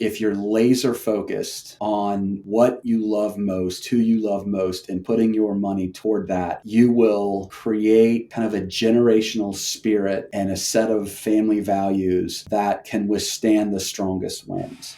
if you're laser focused on what you love most, who you love most, and putting your money toward that, you will create kind of a generational spirit and a set of family values that can withstand the strongest winds.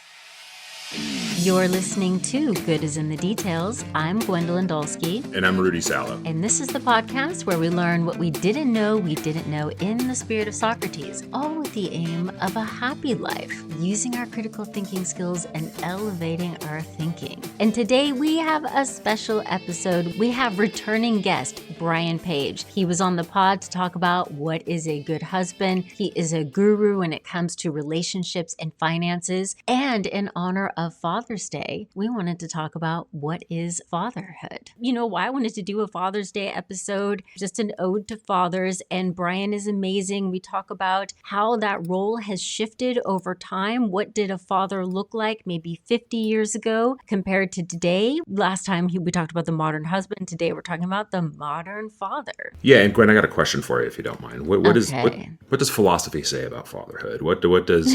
You're listening to Good is in the Details. I'm Gwendolyn And I'm Rudy Sallow. And this is the podcast where we learn what we didn't know in the spirit of Socrates, all with the aim of a happy life, using our critical thinking skills and elevating our thinking. And today we have a special episode. We have returning guest, Brian Page. He was on the pod to talk about what is a good husband. He is a guru when it comes to relationships and finances. And in honor of Father's Day, we wanted to talk about what is fatherhood. You know why I wanted to do a Father's Day episode, just an ode to fathers, and Brian is amazing. We talk about how that role has shifted over time. What did a father look like maybe 50 years ago compared to today? Last time we talked about the modern husband. Today we're talking about the modern father. Yeah, and Gwen, I got a question for you if you don't mind. What does philosophy say about fatherhood? What is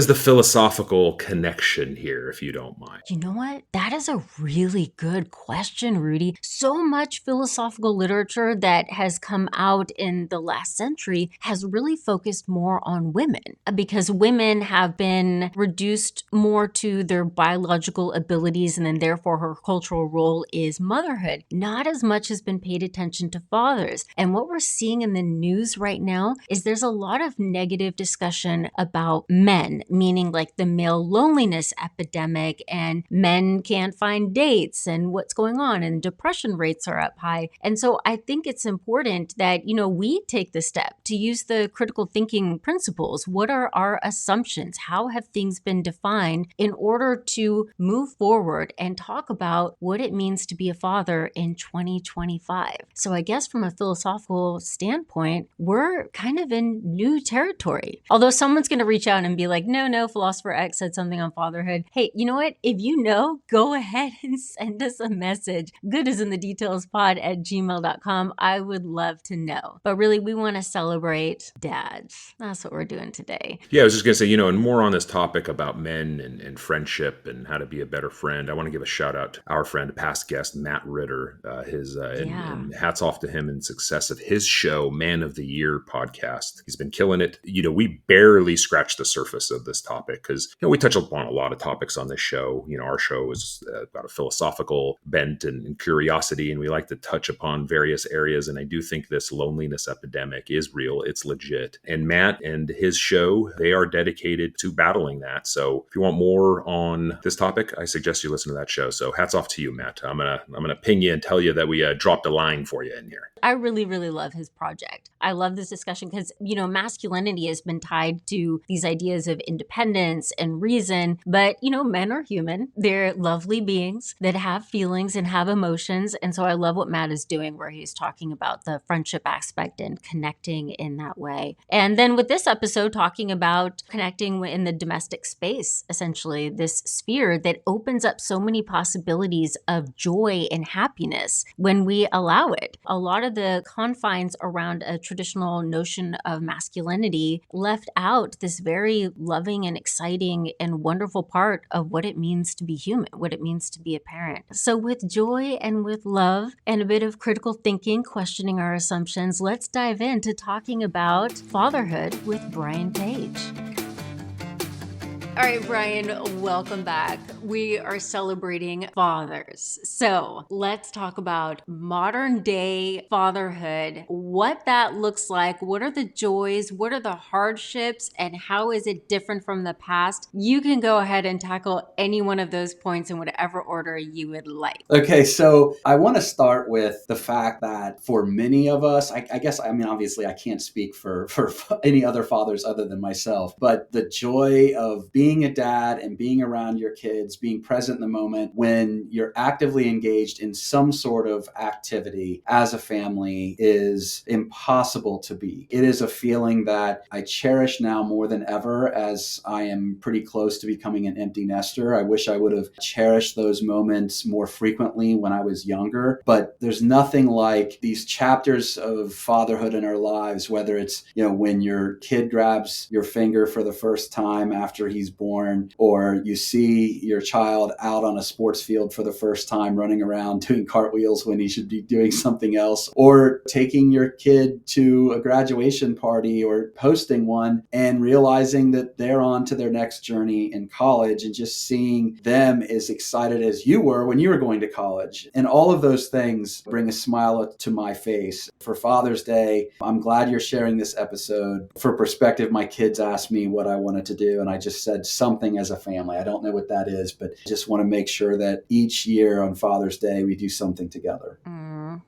the philosophical connection here, if you don't mind? You know what? That is a really good question, Rudy. So much philosophical literature that has come out in the last century has really focused more on women because women have been reduced more to their biological abilities, and then therefore her cultural role is motherhood. Not as much has been paid attention to fathers. And what we're seeing in the news right now is there's a lot of negative discussion about men, meaning like the male loneliness epidemic, and men can't find dates and what's going on, and depression rates are up high. And so I think it's important that, we take the step to use the critical thinking principles. What are our assumptions? How have things been defined in order to move forward and talk about what it means to be a father in 2025? So I guess from a philosophical standpoint, we're kind of in new territory. Although someone's going to reach out and be like, no, Philosopher X said something on fatherhood. Hey, you know what? If you know, go ahead and send us a message. goodisinthedetailspod@gmail.com. I would love to know. But really, we want to celebrate dads. That's what we're doing today. Yeah, I was just going to say, and more on this topic about men and friendship and how to be a better friend. I want to give a shout out to our friend, past guest, Matt Ritter. And hats off to him and success of his show, Man of the Year podcast. He's been killing it. We barely scratched the surface of this topic because, we touch upon a lot of topics on this show. Our show is about a philosophical bent and curiosity, and we like to touch upon various areas. And I do think this loneliness epidemic is real. It's legit. And Matt and his show, they are dedicated to battling that. So if you want more on this topic, I suggest you listen to that show. So hats off to you, Matt. I'm gonna ping you and tell you that we dropped a line for you in here. I really, really love his project. I love this discussion because, masculinity has been tied to these ideas of independence and reason. But, men are human. They're lovely beings that have feelings and have emotions. And so I love what Matt is doing where he's talking about the friendship aspect and connecting in that way. And then with this episode, talking about connecting in the domestic space, essentially this sphere that opens up so many possibilities of joy and happiness when we allow it. A lot of the confines around a traditional notion of masculinity left out this very loving and exciting and wonderful part of what it means to be human, what it means to be a parent. So with joy and with love and a bit of critical thinking, questioning our assumptions, let's dive into talking about fatherhood with Brian Page. All right, Brian, welcome back. We are celebrating fathers. So let's talk about modern day fatherhood, what that looks like. What are the joys? What are the hardships? And how is it different from the past? You can go ahead and tackle any one of those points in whatever order you would like. Okay, so I want to start with the fact that for many of us, obviously I can't speak for any other fathers other than myself, but the joy of being a dad and being around your kids, being present in the moment when you're actively engaged in some sort of activity as a family is impossible to beat. It is a feeling that I cherish now more than ever as I am pretty close to becoming an empty nester. I wish I would have cherished those moments more frequently when I was younger, but there's nothing like these chapters of fatherhood in our lives, whether it's, when your kid grabs your finger for the first time after he's he's born, or you see your child out on a sports field for the first time running around doing cartwheels when he should be doing something else, or taking your kid to a graduation party or hosting one and realizing that they're on to their next journey in college, and just seeing them as excited as you were when you were going to college. And all of those things bring a smile to my face. For Father's Day, I'm glad you're sharing this episode. For perspective, my kids asked me what I wanted to do, and I just said something as a family. I don't know what that is, but I just want to make sure that each year on Father's Day, we do something together.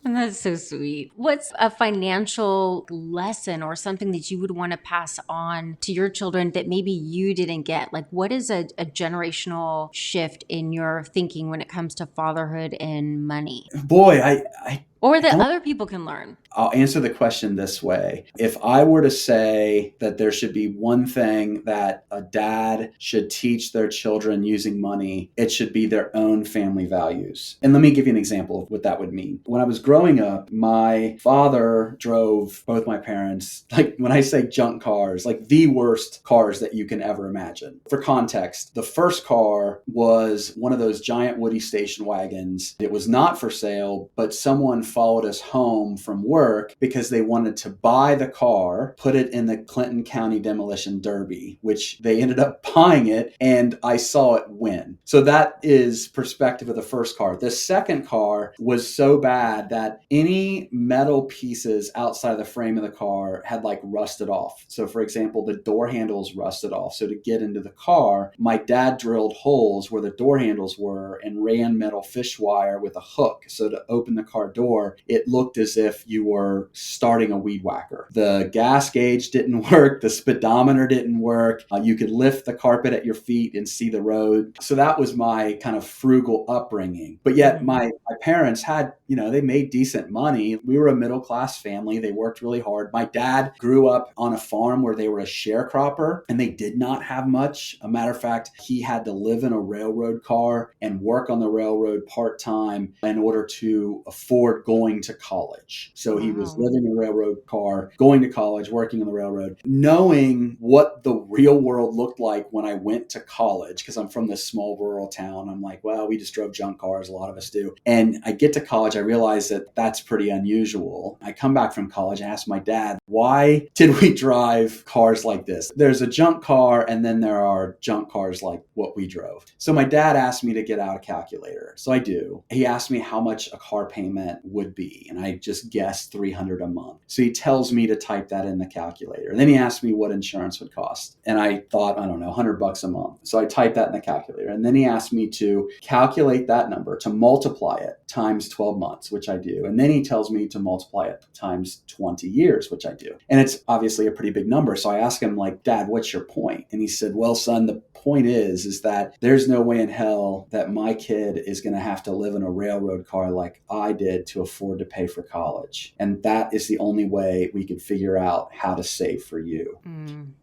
That's so sweet. What's a financial lesson or something that you would want to pass on to your children that maybe you didn't get? Like, what is a generational shift in your thinking when it comes to fatherhood and money? Boy, I Or that don't other people can learn? I'll answer the question this way. If I were to say that there should be one thing that a dad should teach their children using money, it should be their own family values. And let me give you an example of what that would mean. When I was growing up, my father drove both my parents, like when I say junk cars, like the worst cars that you can ever imagine. For context, the first car was one of those giant Woody station wagons. It was not for sale, but someone followed us home from work because they wanted to buy the car, put it in the Clinton County Demolition Derby, which they ended up buying it, and I saw it win. So that is perspective of the first car. The second car was so bad that any metal pieces outside of the frame of the car had like rusted off. So for example, the door handles rusted off. So to get into the car, my dad drilled holes where the door handles were and ran metal fish wire with a hook. So to open the car door, it looked as if you were starting a weed whacker. The gas gauge didn't work. The speedometer didn't work. You could lift the carpet at your feet and see the road. So that was my kind of frugal upbringing. But yet my parents had, they made decent money. We were a middle-class family. They worked really hard. My dad grew up on a farm where they were a sharecropper and they did not have much. A matter of fact, he had to live in a railroad car and work on the railroad part-time in order to afford going to college. So he was living in a railroad car, going to college, working on the railroad, knowing what the real world looked like when I went to college, because I'm from this small rural town. I'm like, well, we just drove junk cars. A lot of us do. And I get to college, I realize that that's pretty unusual. I come back from college and ask my dad, why did we drive cars like this? There's a junk car and then there are junk cars like what we drove. So my dad asked me to get out a calculator. So I do. He asked me how much a car payment would be. And I just guessed $300 a month. So he tells me to type that in the calculator. And then he asked me what insurance would cost. And I thought, I don't know, $100 a month. So I typed that in the calculator. And then he asked me to calculate that number, to multiply it times 12 months, which I do. And then he tells me to multiply it times 20 years, which I do. And it's obviously a pretty big number. So I asked him, like, Dad, what's your point? And he said, well, son, the point is that there's no way in hell that my kid is going to have to live in a railroad car like I did to afford to pay for college. And that is the only way we could figure out how to save for you.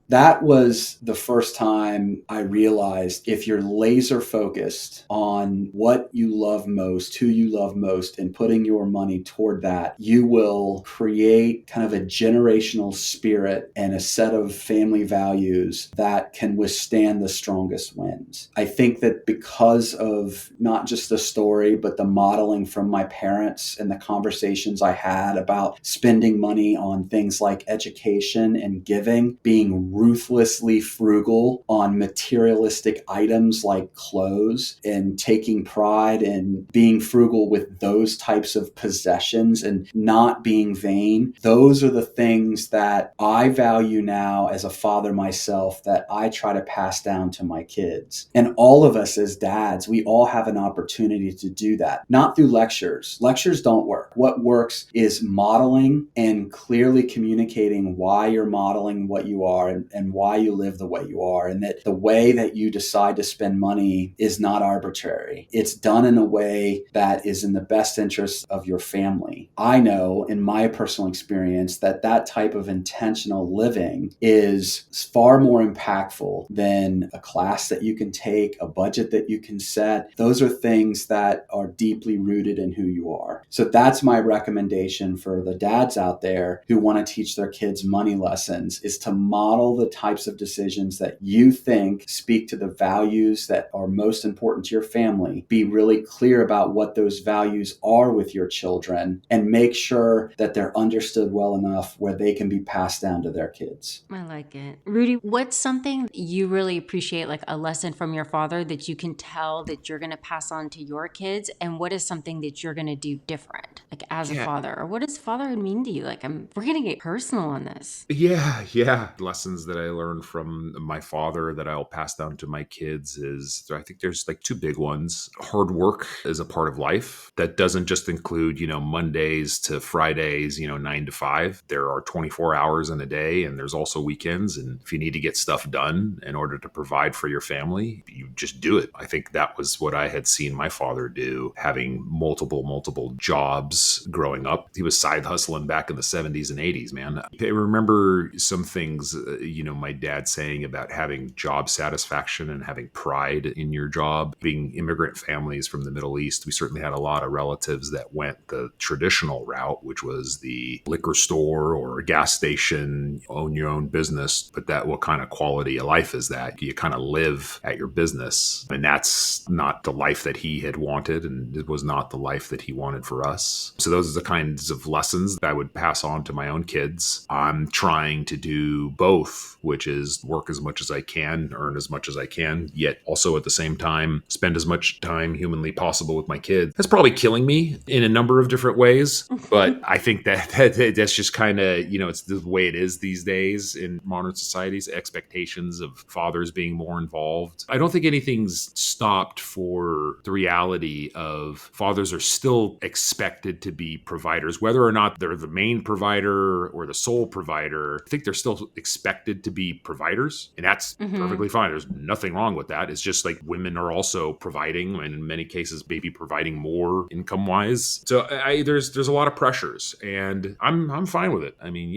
That was the first time I realized if you're laser focused on what you love most, who you love most, and putting your money toward that, you will create kind of a generational spirit and a set of family values that can withstand the strongest winds. I think that because of not just the story, but the modeling from my parents and the conversations I had about spending money on things like education and giving, being ruthlessly frugal on materialistic items like clothes, and taking pride in being frugal with those types of possessions and not being vain. Those are the things that I value now as a father myself that I try to pass down to my kids. And all of us as dads, we all have an opportunity to do that. Not through lectures. Lectures don't work. What works is modeling and clearly communicating why you're modeling what you are and why you live the way you are, and that the way that you decide to spend money is not arbitrary. It's done in a way that is in the best interest of your family. I know in my personal experience that that type of intentional living is far more impactful than a class that you can take, a budget that you can set. Those are things that are deeply rooted in who you are. So that's my recommendation for the dads out there who want to teach their kids money lessons, is to model the types of decisions that you think speak to the values that are most important to your family. Be really clear about what those values are with your children and make sure that they're understood well enough where they can be passed down to their kids. I like it. Rudy, what's something you really appreciate, like a lesson from your father that you can tell that you're going to pass on to your kids? And what is something that you're going to do different, like as a Yeah. father? Or what does fatherhood mean to you? Like, we're going to get personal on this. Yeah. Lessons that I learned from my father that I'll pass down to my kids is, I think there's like two big ones. Hard work is a part of life. That doesn't just include, Mondays to Fridays, 9 to 5. There are 24 hours in a day, and there's also weekends. And if you need to get stuff done in order to provide for your family, you just do it. I think that was what I had seen my father do, having multiple jobs growing up. He was side hustling back in the 70s and 80s, man. I remember some things, my dad saying about having job satisfaction and having pride in your job. Being immigrant families from the Middle East, we certainly had a lot of relatives that went the traditional route, which was the liquor store or a gas station, own your own business. But what kind of quality of life is that? You kind of live at your business. And that's not the life that he had wanted. And it was not the life that he wanted for us. So those are the kinds of lessons that I would pass on to my own kids. I'm trying to do both, which is work as much as I can, earn as much as I can, yet also at the same time, spend as much time humanly possible with my kids. That's probably killing me in a number of different ways. But I think that's just kind of, it's the way it is these days in modern societies, expectations of fathers being more involved. I don't think anything's stopped for the reality of fathers are still expected to be providers, whether or not they're the main provider or the sole provider. I think they're still expected to be providers, and that's perfectly fine. There's nothing wrong with that. It's just like women are also providing, and in many cases, maybe providing more income wise. So there's a lot of pressures, and I'm fine with it. I mean,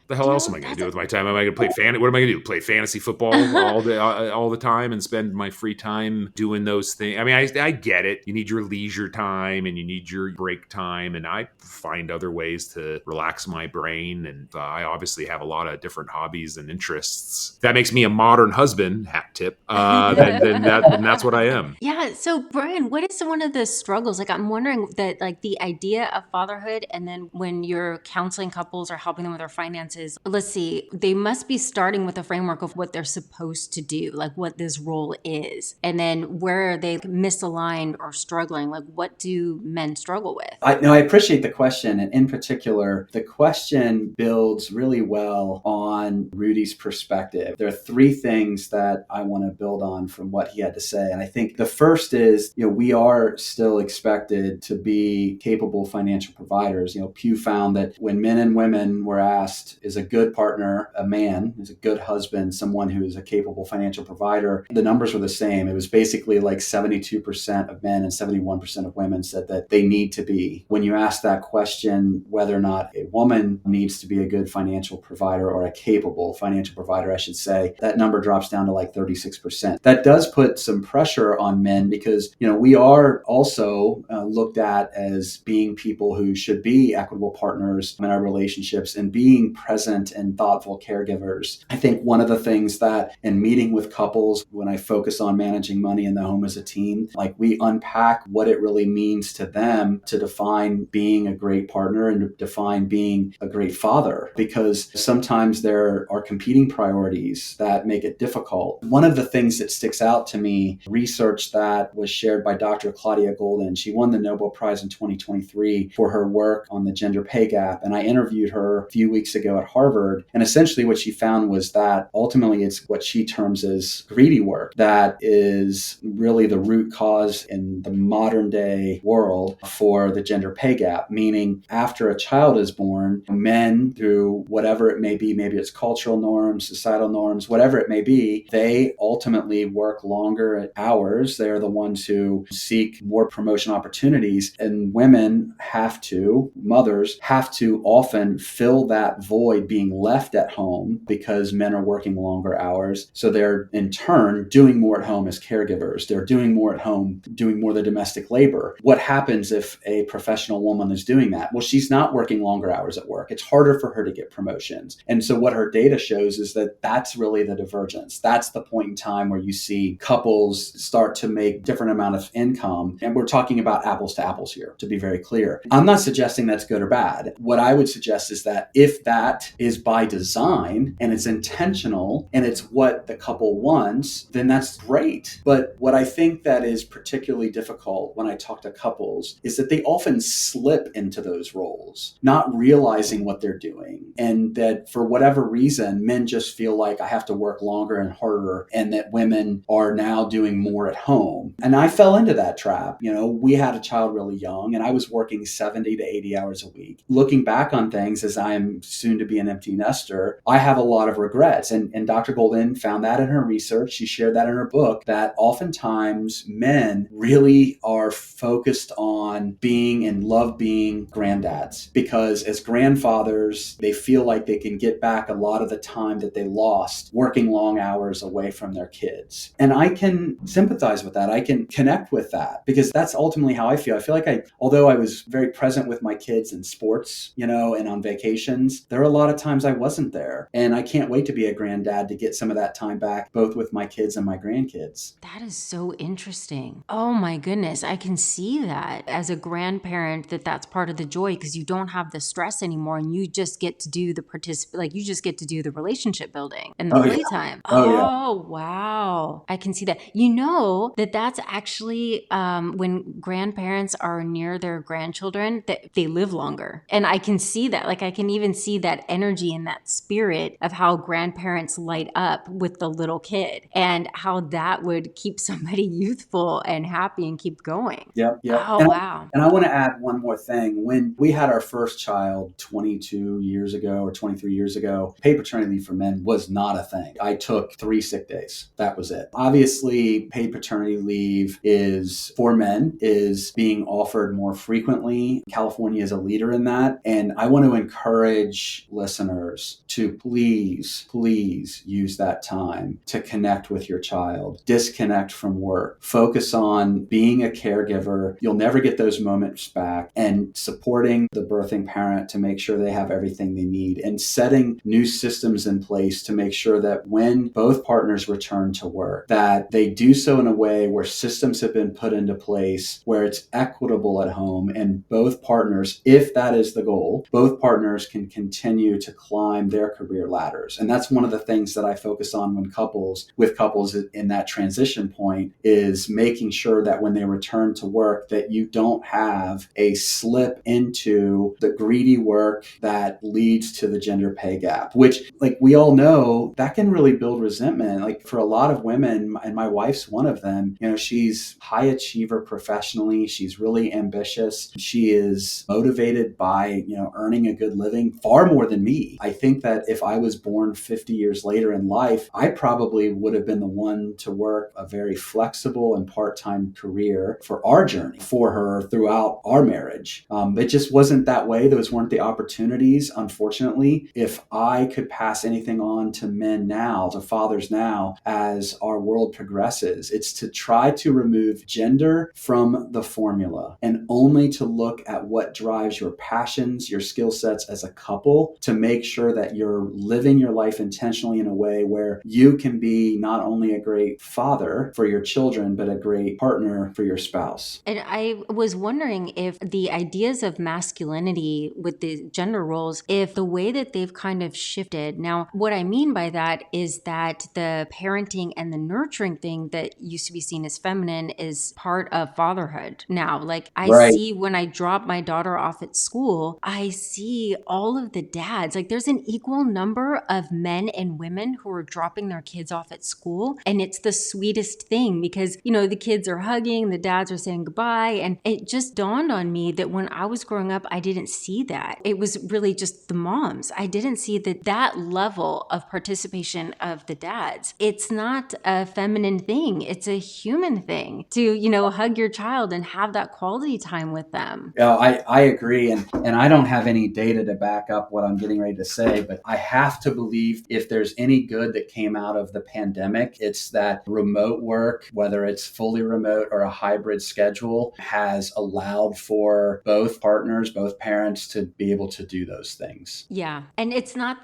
the hell else am I going to do with my time? Am I going to play What am I going to do? Play fantasy football all the time and spend my free time doing those things? I mean, I get it. You need your leisure time and you need your break time, and I find other ways to relax my brain. And I obviously have a lot of different hobbies and interests. That makes me a modern husband. Hat tip. Then that's what I am. Yeah. So, Brian, what is one of the struggles? Like, I'm wondering that, like, the idea of fatherhood, and then when you're counseling couples or helping them with their finances, let's see, they must be starting with a framework of what they're supposed to do, like what this role is. And then where are they misaligned or struggling? Like, what do men struggle with? I appreciate the question. And in particular, the question builds really well on Rudy's perspective. There are three things that I want to build on from what he had to say. And I think the first is, we are still expected to be capable financial providers. Pew found that when men and women were asked, is a good partner a man, is a good husband someone who is a capable financial provider, the numbers were the same. It was basically like 72% of men and 71% of women said that they need to be. When you ask that question, whether or not a woman needs to be a good financial provider or a capable financial provider, I should say, that number drops down to like 36%. That does put some pressure on men because, we are also looked at as being people who should be equitable partners in our relationships and being present and thoughtful caregivers. I think one of the things that in meeting with couples, when I focus on managing money in the home as a team, like we unpack what it really means to them to define being a great partner and to define being a great father, because sometimes there are competing priorities that make it difficult. One of the things that sticks out to me, research that was shared by Dr. Claudia Golden, she won the Nobel Prize in 2023 for her work on the gender pay gap. And I interviewed her a few weeks ago at Harvard. And essentially what she found was that ultimately it's what she terms as greedy work that is really the root cause in the modern day world for the gender pay gap, meaning after a child is born, men, through whatever it may be, maybe it's cultural norms, societal norms, whatever it may be, they ultimately work longer hours. They're the ones who seek more promotion opportunities, and women mothers have to often fill that void being left at home because men are working longer hours. So they're in turn doing more at home as caregivers. They're doing more at home, doing more of the domestic labor. What happens if a professional woman is doing that? Well, she's not working longer hours at work. It's harder for her to get promotions. And so what her data shows shows is that that's really the divergence. That's the point in time where you see couples start to make different amount of income. And we're talking about apples to apples here, to be very clear. I'm not suggesting that's good or bad. What I would suggest is that if that is by design and it's intentional and it's what the couple wants, then that's great. But what I think that is particularly difficult when I talk to couples is that they often slip into those roles, not realizing what they're doing. And that for whatever reason, men just feel like I have to work longer and harder, and that women are now doing more at home. And I fell into that trap. We had a child really young and I was working 70 to 80 hours a week. Looking back on things as I'm soon to be an empty nester, I have a lot of regrets. And Dr. Golden found that in her research. She shared that in her book, that oftentimes men really are focused on being and love being granddads, because as grandfathers, they feel like they can get back a lot of the time that they lost working long hours away from their kids. And I can sympathize with that. I can connect with that, because that's ultimately how I feel. I feel like although I was very present with my kids in sports, and on vacations, there are a lot of times I wasn't there. And I can't wait to be a granddad to get some of that time back, both with my kids and my grandkids. That is so interesting. Oh my goodness. I can see that as a grandparent, that's part of the joy, because you don't have the stress anymore and you just get to do you just get to do the relationship building and the playtime. Yeah. Oh, wow. I can see that. That's actually when grandparents are near their grandchildren, that they live longer. And I can see that. I can even see that energy and that spirit of how grandparents light up with the little kid, and how that would keep somebody youthful and happy and keep going. Yep. Oh, wow. And I want to add one more thing. When we had our first child 22 years ago or 23 years ago, paid paternity leave for men was not a thing. I took 3 sick days. That was it. Obviously, paid paternity leave for men is being offered more frequently. California is a leader in that. And I want to encourage listeners to please use that time to connect with your child, disconnect from work, focus on being a caregiver. You'll never get those moments back, and supporting the birthing parent to make sure they have everything they need, and setting new systems in place to make sure that when both partners return to work, that they do so in a way where systems have been put into place where it's equitable at home, and both partners, if that is the goal, both partners can continue to climb their career ladders. And that's one of the things that I focus on with couples in that transition point, is making sure that when they return to work, that you don't have a slip into the greedy work that leads to the gender pay gap, which, we all know, that can really build resentment. For a lot of women, and my wife's one of them, she's high achiever professionally. She's really ambitious. She is motivated by, earning a good living far more than me. I think that if I was born 50 years later in life, I probably would have been the one to work a very flexible and part-time career for our journey, for her throughout our marriage. It just wasn't that way. Those weren't the opportunities, unfortunately. If I could pass anything on to men now, to fathers now, as our world progresses, it's to try to remove gender from the formula and only to look at what drives your passions, your skill sets as a couple, to make sure that you're living your life intentionally in a way where you can be not only a great father for your children, but a great partner for your spouse. And I was wondering if the ideas of masculinity with the gender roles, if the way that they've kind of shifted. Now, what I mean by that is that the parenting and the nurturing thing that used to be seen as feminine is part of fatherhood now. I see when I drop my daughter off at school, I see all of the dads. There's an equal number of men and women who are dropping their kids off at school. And it's the sweetest thing, because, the kids are hugging, the dads are saying goodbye. And it just dawned on me that when I was growing up, I didn't see that. It was really just the moms. I didn't see that level of participation of the dads. It's not a feminine thing. It's a human thing to, hug your child and have that quality time with them. Yeah, I agree. And I don't have any data to back up what I'm getting ready to say, but I have to believe if there's any good that came out of the pandemic, it's that remote work, whether it's fully remote or a hybrid schedule, has allowed for both partners, both parents, to be able to do those things. Yeah. And it's not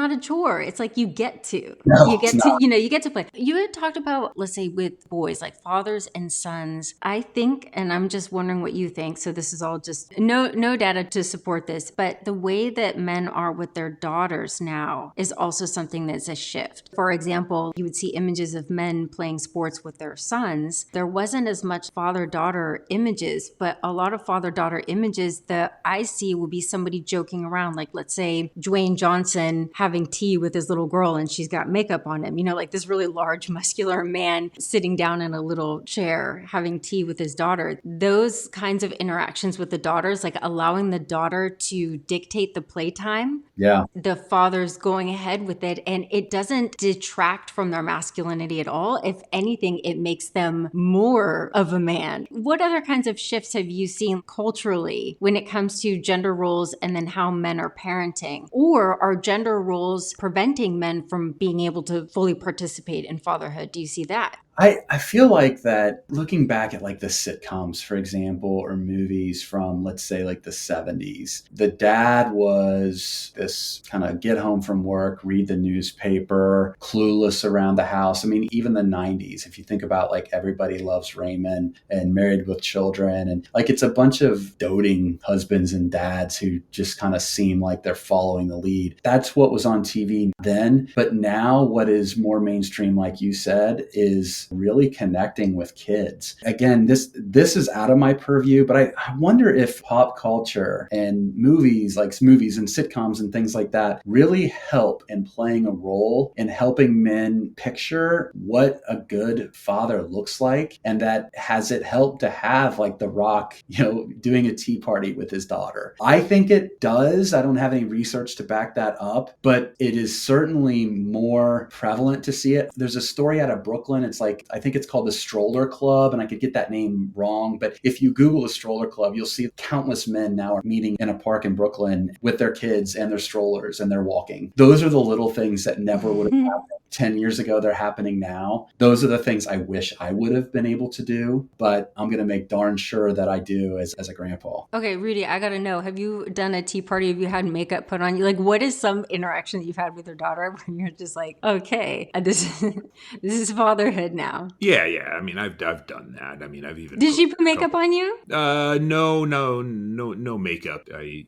not a chore. It's like you get to. No, You it's get to, not. you get to play. You had talked about, let's say, with boys, like fathers and sons. I think, and I'm just wondering what you think. So this is all just no data to support this, but the way that men are with their daughters now is also something that's a shift. For example, you would see images of men playing sports with their sons. There wasn't as much father-daughter images, but a lot of father-daughter images that I see will be somebody joking around. Like, let's say Dwayne Johnson having tea with his little girl and she's got makeup on him, like this really large, muscular man sitting down in a little chair having tea with his daughter. Those kinds of interactions with the daughters, like allowing the daughter to dictate the playtime. Yeah. The father's going ahead with it, and it doesn't detract from their masculinity at all. If anything, it makes them more of a man. What other kinds of shifts have you seen culturally when it comes to gender roles and then how men are parenting? Or are gender roles preventing men from being able to fully participate in fatherhood? Do you see that? I feel like that looking back at like the sitcoms, for example, or movies from, let's say, like the 70s, the dad was this kind of get home from work, read the newspaper, clueless around the house. I mean, even the 90s, if you think about like Everybody Loves Raymond and Married with Children, and like it's a bunch of doting husbands and dads who just kind of seem like they're following the lead. That's what was on TV then. But now what is more mainstream, like you said, is really connecting with kids. Again, this is out of my purview, but I wonder if pop culture and movies and sitcoms and things like that really help in playing a role in helping men picture what a good father looks like, and that has it helped to have like The Rock, doing a tea party with his daughter. I think it does. I don't have any research to back that up, but it is certainly more prevalent to see it. There's a story out of Brooklyn. It's like, I think it's called the Stroller Club, and I could get that name wrong, but if you Google a stroller club, you'll see countless men now are meeting in a park in Brooklyn with their kids and their strollers, and they're walking. Those are the little things that never would have happened 10 years ago. They're happening now. Those are the things I wish I would have been able to do, but I'm going to make darn sure that I do as a grandpa. Okay, Rudy, I got to know, have you done a tea party? Have you had makeup put on you? Like, what is some interaction that you've had with your daughter when you're just like, okay, this is fatherhood now? Yeah. I mean, I've done that. I mean, I've even Did she put makeup on you? No makeup. I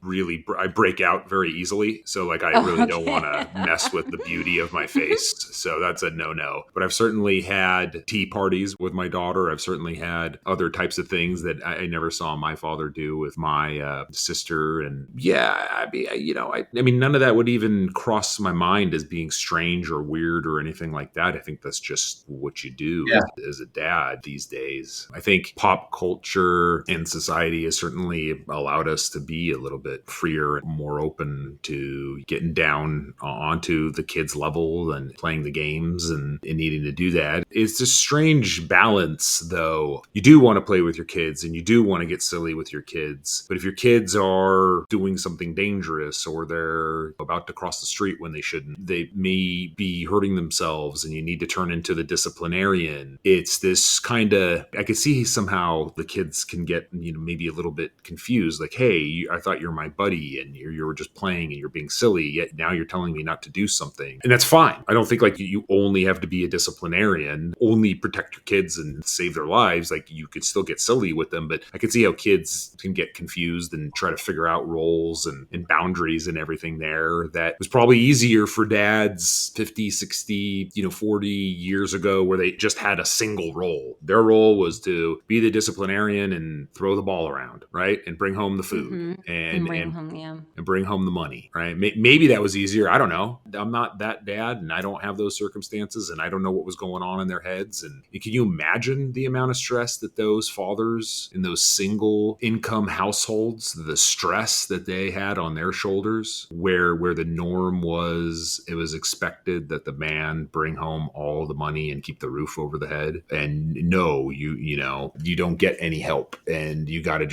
break out very easily, so like I really don't want to mess with the beauty of my face. So that's a no. But I've certainly had tea parties with my daughter. I've certainly had other types of things that I never saw my father do with my sister. And yeah, I mean, none of that would even cross my mind as being strange or weird or anything like that. I think that's just what you do as a dad these days. I think pop culture and society has certainly allowed us to be a little bit freer and more open to getting down onto the kids' level and playing the games and needing to do that. It's a strange balance, though. You do want to play with your kids and you do want to get silly with your kids. But if your kids are doing something dangerous or they're about to cross the street when they shouldn't, they may be hurting themselves and you need to turn into the disciplinarian. It's this kind of, I could see somehow the kids can get, maybe a little bit confused. Like, hey, I thought you're my buddy and you were just playing and you're being silly, yet now you're telling me not to do something. And that's fine. I don't think like you only have to be a disciplinarian, only protect your kids and save their lives. Like you could still get silly with them, but I could see how kids can get confused and try to figure out roles and boundaries and everything there. That was probably easier for dads 50, 60, 40 years ago, where they just had a single role. Their role was to be the disciplinarian and throw the ball around, right? And bring home the food and bring home the money, right? Maybe that was easier. I don't know. I'm not that dad and I don't have those circumstances and I don't know what was going on in their heads. And can you imagine the amount of stress that those fathers in those single income households, the stress that they had on their shoulders, where the norm was, it was expected that the man bring home all the money and keep the roof over the head. And no, you don't get any help and you got to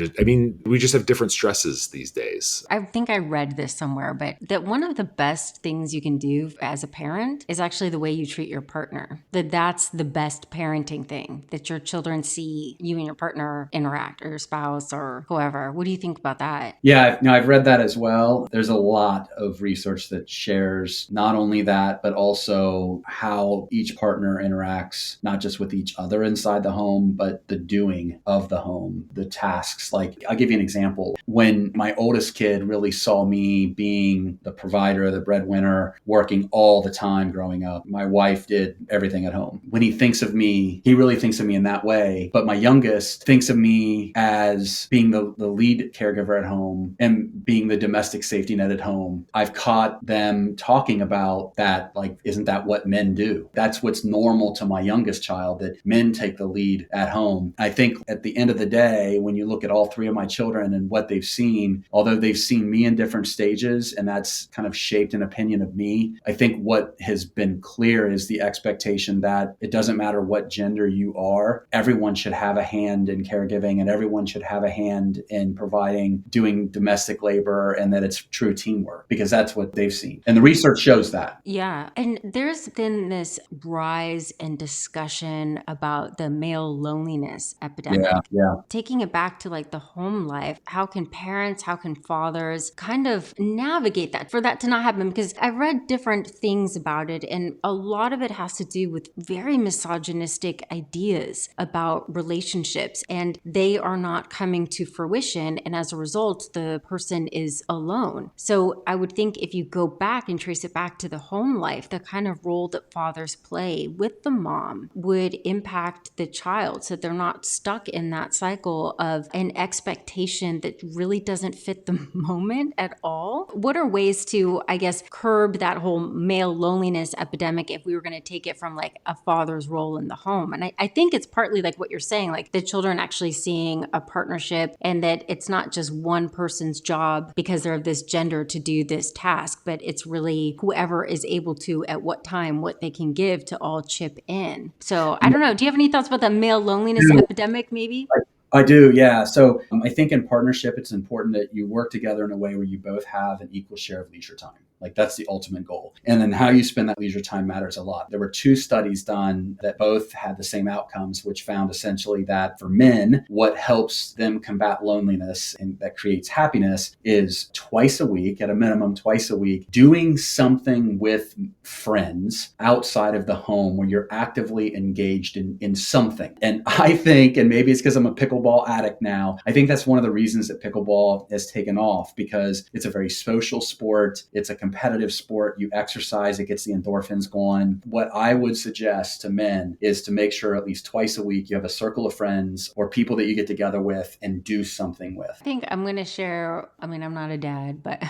we just have different stresses these days. I think I read this somewhere, but that one of the best things you can do as a parent is actually actually the way you treat your partner, that's the best parenting thing, that your children see you and your partner interact, or your spouse or whoever. What do you think about that? Yeah, no, I've read that as well. There's a lot of research that shares not only that, but also how each partner interacts, not just with each other inside the home, but the doing of the home, the tasks. Like, I'll give you an example. When my oldest kid really saw me being the provider, the breadwinner, working all the time growing up, my wife did everything at home. When he thinks of me, he really thinks of me in that way. But my youngest thinks of me as being the lead caregiver at home and being the domestic safety net at home. I've caught them talking about that, like, isn't that what men do? That's what's normal to my youngest child, that men take the lead at home. I think at the end of the day, when you look at all three of my children and what they've seen, although they've seen me in different stages, and that's kind of shaped an opinion of me, I think what has been clear is the expectation that it doesn't matter what gender you are, everyone should have a hand in caregiving, and everyone should have a hand in providing, doing domestic labor, and that it's true teamwork, because that's what they've seen. And the research shows that. Yeah. And there's been this rise in discussion about the male loneliness epidemic. Yeah. Taking it back to like the home life, how can parents, how can fathers kind of navigate that for that to not happen? Because I read different things about it, and a lot of it has to do with very misogynistic ideas about relationships, and they are not coming to fruition. And as a result, the person is alone. So I would think if you go back and trace it back to the home life, the kind of role that fathers play with the mom would impact the child, so they're not stuck in that cycle of an expectation that really doesn't fit the moment at all. What are ways to, I guess, curb that whole male loneliness epidemic if we were going to take it from like a father's role in the home? And I think it's partly like what you're saying, like the children actually seeing a partnership, and that it's not just one person's job because they're of this gender to do this task, but it's really whoever is able to at what time, what they can give to all chip in. So I don't know. Do you have any thoughts about the male loneliness epidemic maybe? I do, yeah. So I think in partnership, it's important that you work together in a way where you both have an equal share of leisure time. Like, that's the ultimate goal. And then how you spend that leisure time matters a lot. There were 2 studies done that both had the same outcomes, which found essentially that for men, what helps them combat loneliness and that creates happiness is twice a week, at a minimum twice a week, doing something with friends outside of the home where you're actively engaged in something. And I think, and maybe it's because I'm a pickleball addict now, I think that's one of the reasons that pickleball has taken off, because it's a very social sport. It's a competitive sport. You exercise, it gets the endorphins going. What I would suggest to men is to make sure at least twice a week you have a circle of friends or people that you get together with and do something with. I think I'm going to share, I mean, I'm not a dad, but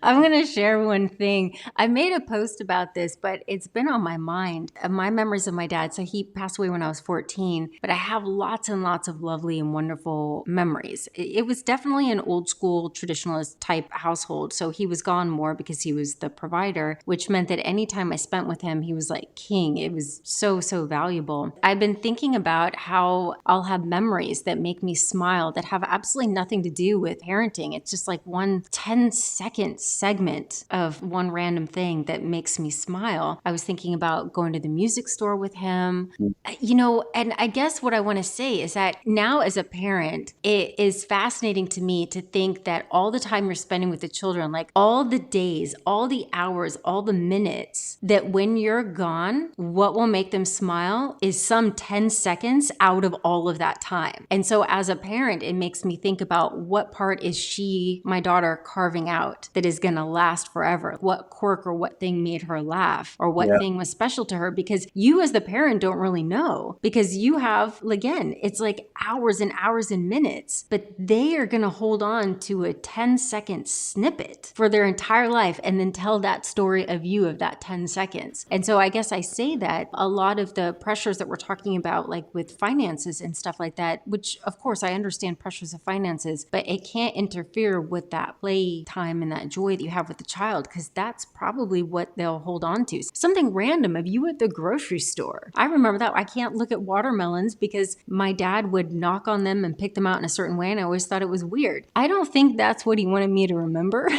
I'm going to share one thing. I made a post about this, but it's been on my mind. My memories of my dad. So he passed away when I was 14, but I have lots and lots of lovely and wonderful memories. It was definitely an old school traditionalist type household. So he was gone more because he was the provider, which meant that anytime I spent with him, he was like king. It was so, so valuable. I've been thinking about how I'll have memories that make me smile that have absolutely nothing to do with parenting. It's just like one 10-second segment of one random thing that makes me smile. I was thinking about going to the music store with him, and I guess what I want to say is that now as a parent, it is fascinating to me to think that all the time you're spending with the children, like all the days, all the hours, all the minutes, that when you're gone, what will make them smile is some 10 seconds out of all of that time. And so as a parent, it makes me think about what part is she, my daughter, carving out that is going to last forever? What quirk or what thing made her laugh, or what thing was special to her? Because you as the parent don't really know, because you have, again, it's like hours and hours and minutes, but they are going to hold on to a 10-second snippet for their entire life and then tell that story of you of that 10 seconds. And so I guess I say that a lot of the pressures that we're talking about, like with finances and stuff like that, which of course I understand pressures of finances, but it can't interfere with that play time and that joy joy that you have with the child, because that's probably what they'll hold on to. Something random of you at the grocery store. I remember that. I can't look at watermelons because my dad would knock on them and pick them out in a certain way, and I always thought it was weird. I don't think that's what he wanted me to remember.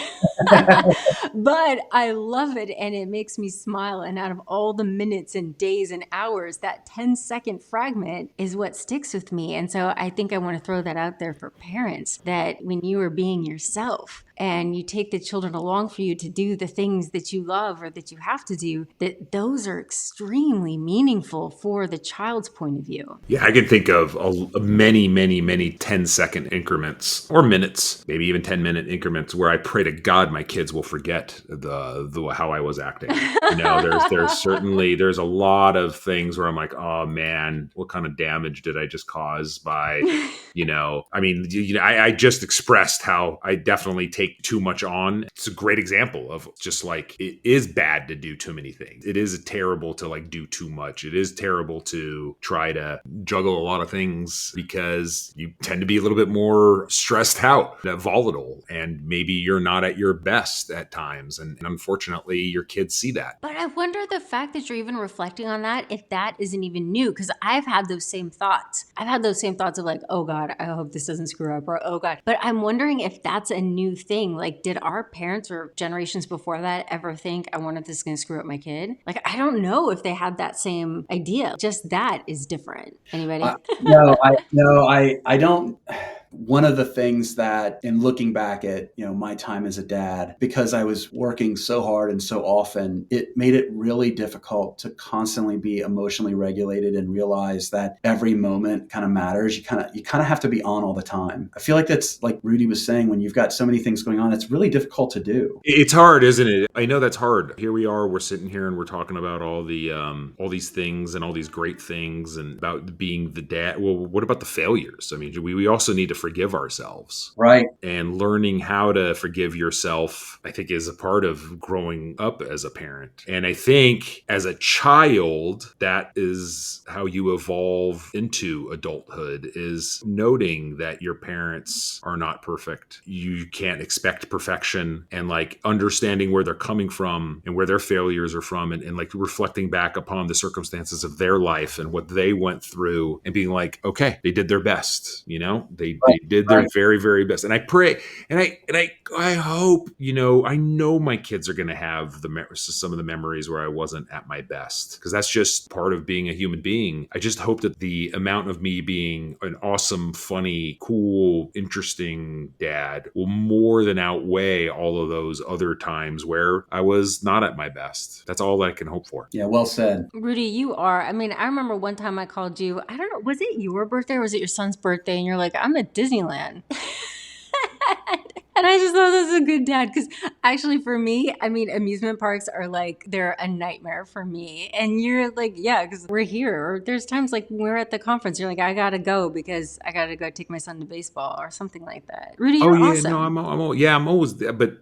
But I love it, and it makes me smile. And out of all the minutes and days and hours, that 10-second fragment is what sticks with me. And so I think I want to throw that out there for parents, that when you are being yourself and you take the children along for you to do the things that you love or that you have to do, that those are extremely meaningful for the child's point of view. Yeah, I can think of many, many, many 10-second increments or minutes, maybe even 10-minute increments where I pray to God my kids will forget the how I was acting. There's a lot of things where I'm like, oh man, what kind of damage did I just cause by, I just expressed how I definitely take too much on. It's a great example of just like, it is bad to do too many things. It is terrible to like do too much. It is terrible to try to juggle a lot of things because you tend to be a little bit more stressed out, volatile, and maybe you're not at your best at times. And unfortunately, your kids see that. But I wonder the fact that you're even reflecting on that, if that isn't even new, because I've had those same thoughts. I've had those same thoughts of like, oh God, I hope this doesn't screw up, or oh God. But I'm wondering if that's a new thing. Like, did our parents or generations before that ever think, I wonder if this is going to screw up my kid? Like, I don't know if they had that same idea. Just that is different. Anybody? I don't. One of the things that, in looking back at, my time as a dad, because I was working so hard and so often, it made it really difficult to constantly be emotionally regulated and realize that every moment kind of matters. You kind of have to be on all the time. I feel like that's, like Rudy was saying, when you've got so many things going on, it's really difficult to do. It's hard, isn't it? I know that's hard. Here we are, we're sitting here and we're talking about all these things and all these great things and about being the dad. Well, what about the failures? I mean, we also need to forgive ourselves. Right. And learning how to forgive yourself, I think, is a part of growing up as a parent. And I think as a child, that is how you evolve into adulthood, is noting that your parents are not perfect. You can't expect perfection, and like understanding where they're coming from and where their failures are from, and like reflecting back upon the circumstances of their life and what they went through and being like, okay, they did their best, they did their very, very best. And I pray and I hope, I know my kids are going to have some of the memories where I wasn't at my best, because that's just part of being a human being. I just hope that the amount of me being an awesome, funny, cool, interesting dad will more than outweigh all of those other times where I was not at my best. That's all I can hope for. Yeah, well said. Rudy, you are. I mean, I remember one time I called you, I don't know, was it your birthday or was it your son's birthday? And you're like, I'm at Disneyland. And I just thought this was a good dad, because actually for me, I mean, amusement parks are like, they're a nightmare for me. And you're like, yeah, because we're here. Or there's times like we're at the conference, you're like, I got to go because I got to go take my son to baseball or something like that. Rudy, you're awesome. No, I'm always there, but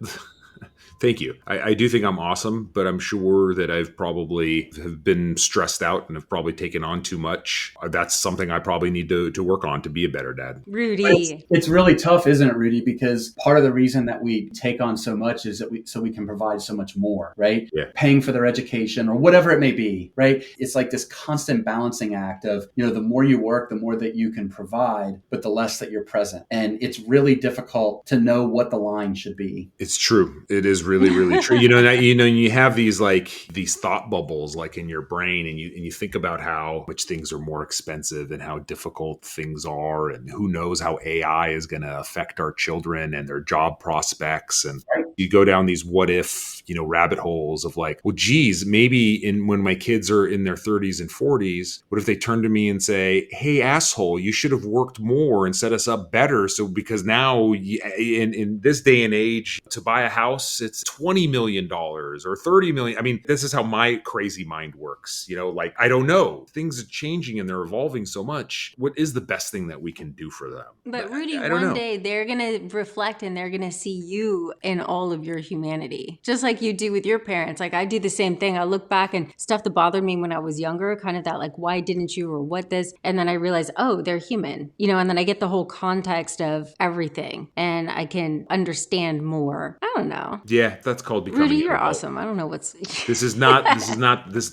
thank you. I do think I'm awesome, but I'm sure that I've probably have been stressed out and have probably taken on too much. That's something I probably need to work on to be a better dad. Rudy. It's really tough, isn't it, Rudy? Because part of the reason that we take on so much is that we can provide so much more, right? Yeah. Paying for their education or whatever it may be, right? It's like this constant balancing act of, the more you work, the more that you can provide, but the less that you're present. And it's really difficult to know what the line should be. It's true. It is really, really true. You have these thought bubbles like in your brain, and you think about how much things are more expensive and how difficult things are, and who knows how AI is going to affect our children and their job prospects. And you go down these what if, rabbit holes of like, well, geez, maybe when my kids are in their 30s and 40s, what if they turn to me and say, hey, asshole, you should have worked more and set us up better. So because now in this day and age, to buy a house, it's $20 million or $30 million. I mean, this is how my crazy mind works. I don't know. Things are changing and they're evolving so much. What is the best thing that we can do for them? But Rudy, one day they're going to reflect and they're going to see you in all all of your humanity, just like you do with your parents. Like I do the same thing. I look back and stuff that bothered me when I was younger, kind of that like, why didn't you or what this? And then I realize, oh, they're human, and then I get the whole context of everything and I can understand more. I don't know. Yeah, that's called becoming Rudy, an you're adult. awesome. I don't know what's...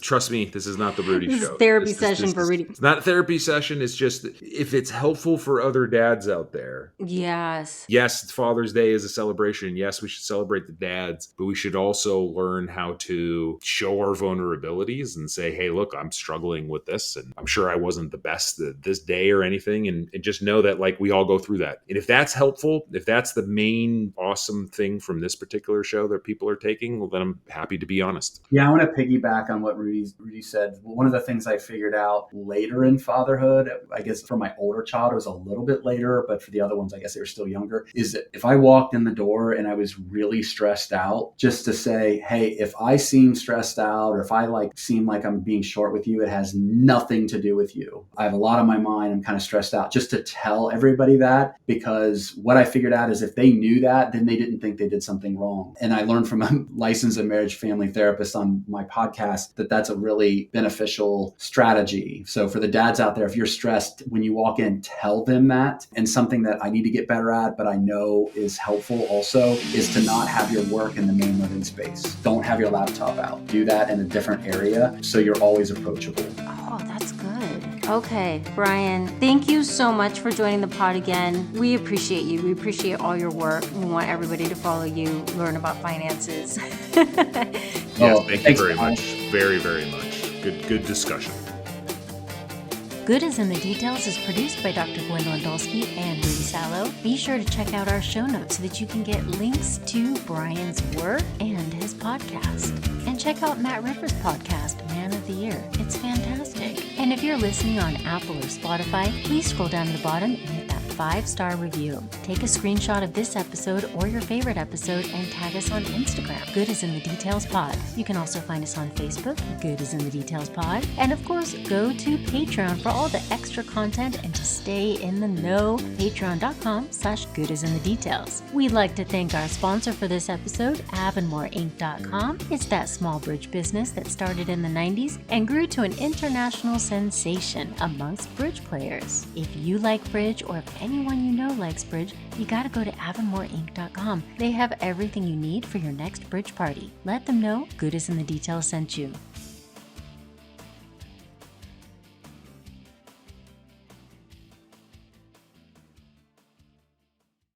Trust me, this is not the Rudy This show. is therapy session for Rudy. It's not a therapy session. It's just, if it's helpful for other dads out there. Yes. Yes, Father's Day is a celebration. Yes, we should celebrate the dads, but we should also learn how to show our vulnerabilities and say, hey, look, I'm struggling with this, and I'm sure I wasn't the best this day or anything, and just know that like we all go through that. And if that's helpful, if that's the main awesome thing from this particular show that people are taking, well, then I'm happy to be honest. Yeah, I want to piggyback on what Rudy said. One of the things I figured out later in fatherhood, I guess for my older child, it was a little bit later, but for the other ones, I guess they were still younger, is that if I walked in the door and I was really stressed out, just to say, hey, if I seem stressed out or if I seem like I'm being short with you, it has nothing to do with you. I have a lot on my mind. I'm kind of stressed out, just to tell everybody that, because what I figured out is if they knew that, then they didn't think they did something wrong. And I learned from a licensed and marriage family therapist on my podcast that that's a really beneficial strategy. So for the dads out there, if you're stressed, when you walk in, tell them that. And something that I need to get better at, but I know is helpful also, is to not have your work in the main living space. Don't have your laptop out. Do that in a different area so you're always approachable. Oh, that's good. Okay, Brian, thank you so much for joining the pod again. We appreciate you. We appreciate all your work. We want everybody to follow you, learn about finances. Yes, thank you very much. Very, very much. Good discussion. Good as in the Details is produced by Dr. Gwendolyn and Rudy Sallow. Be sure to check out our show notes so that you can get links to Brian's work and his podcast. And check out Matt Ritter's podcast, Man of the Year. It's fantastic. And if you're listening on Apple or Spotify, please scroll down to the bottom and hit that 5-star review. Take a screenshot of this episode or your favorite episode and tag us on Instagram, Good as in the Details Pod. You can also find us on Facebook, Good as in the Details Pod. And of course, go to Patreon for all the extra content and to stay in the know, patreon.com/Good as in the Details. We'd like to thank our sponsor for this episode, AvonmoreInc.com. It's that small bridge business that started in the 90s and grew to an international sensation amongst bridge players. If you like bridge, or if anyone you know likes bridge, you gotta go to AvonmoreInc.com. They have everything you need for your next bridge party. Let them know Good as in the Details sent you.